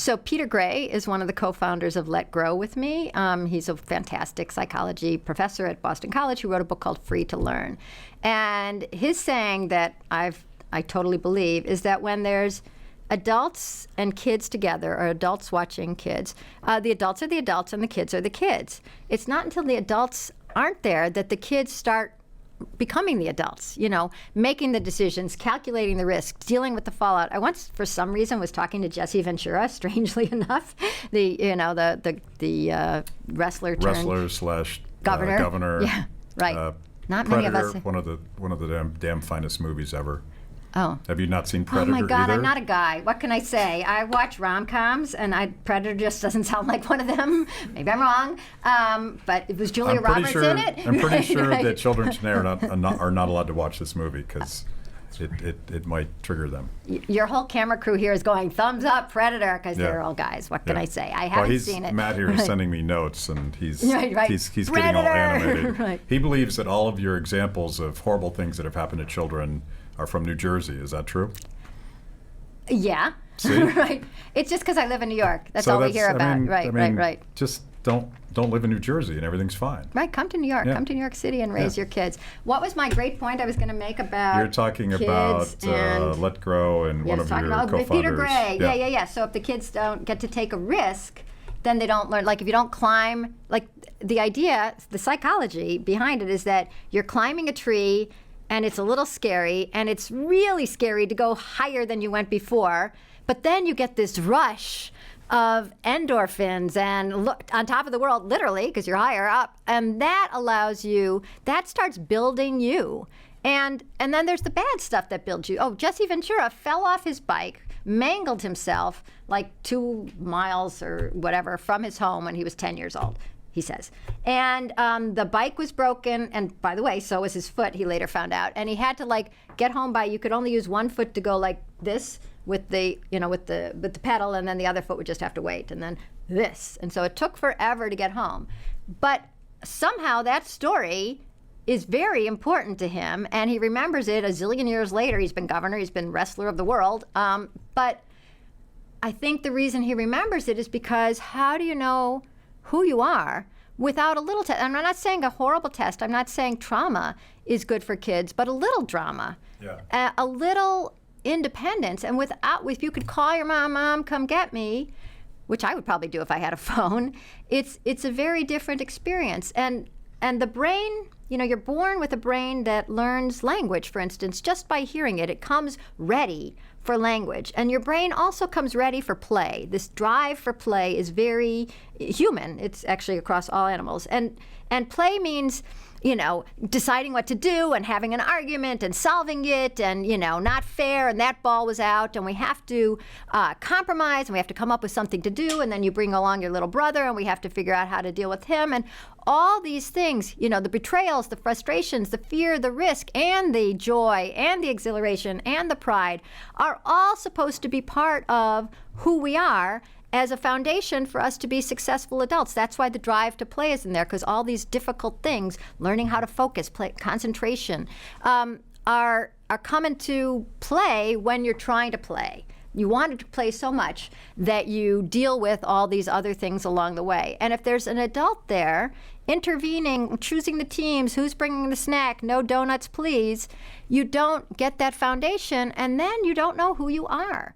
So Peter Gray is one of the co-founders of Let Grow with me. He's a fantastic psychology professor at Boston College who wrote a book called Free to Learn. And his saying that I totally believe is that when there's adults and kids together, or adults watching kids, the adults are the adults and the kids are the kids. It's not until the adults aren't there that the kids start becoming the adults, making the decisions, calculating the risks, dealing with the fallout. I once, for some reason, was talking to Jesse Ventura, strangely enough, the wrestler slash governor. Yeah, right. Not Predator, many of us. One of the damn finest movies ever. Oh. Have you not seen Predator either? Oh my God, I'm not a guy. What can I say? I watch rom-coms, and Predator just doesn't sound like one of them. Maybe I'm wrong, but it was Julia Roberts in it. I'm pretty sure that children today are not allowed to watch this movie because it might trigger them. Your whole camera crew here is going thumbs up, Predator, because they're all guys. What can I say? I haven't seen it. Matt here is sending me notes, and he's he's Predator! Getting all animated. Right. He believes that all of your examples of horrible things that have happened to children are from New Jersey. Is that true? Yeah. See? Right. It's just because I live in New York. That's all we hear about. Right. Just don't live in New Jersey and everything's fine. Right. Come to New York. Yeah. Come to New York City and raise your kids. What was my great point I was going to make about You're talking about Let Grow and one of your co-founders. Peter Gray. Yeah. So if the kids don't get to take a risk, then they don't learn. Like if you don't climb, like the idea, the psychology behind it is that you're climbing a tree and it's a little scary, and it's really scary to go higher than you went before. But then you get this rush of endorphins and look on top of the world, literally, because you're higher up. And that allows you, that starts building you. And then there's the bad stuff that builds you. Oh, Jesse Ventura fell off his bike, mangled himself like 2 miles or whatever from his home when he was 10 years old, he says. And the bike was broken, and by the way, so was his foot, he later found out. And he had to get home by, you could only use one foot to go like this with the pedal, and then the other foot would just have to wait, and then this. And so it took forever to get home. But somehow that story is very important to him, and he remembers it a zillion years later. He's been governor, he's been wrestler of the world. But I think the reason he remembers it is because how do you know who you are without a little test? I'm not saying a horrible test. I'm not saying trauma is good for kids, but a little drama, a little independence. And if you could call your mom, come get me, which I would probably do if I had a phone, it's a very different experience. And the brain, you're born with a brain that learns language, for instance, just by hearing it. It comes ready for language. And your brain also comes ready for play. This drive for play is very human. It's actually across all animals. And play means, deciding what to do and having an argument and solving it and, not fair, and that ball was out, and we have to compromise, and we have to come up with something to do, and then you bring along your little brother, and we have to figure out how to deal with him. And all these things, the betrayals, the frustrations, the fear, the risk, and the joy, and the exhilaration, and the pride are all supposed to be part of who we are as a foundation for us to be successful adults. That's why the drive to play is in there, because all these difficult things, learning how to focus, concentration, are coming to play when you're trying to play. You wanted to play so much that you deal with all these other things along the way. And if there's an adult there intervening, choosing the teams, who's bringing the snack, no donuts, please, you don't get that foundation, and then you don't know who you are.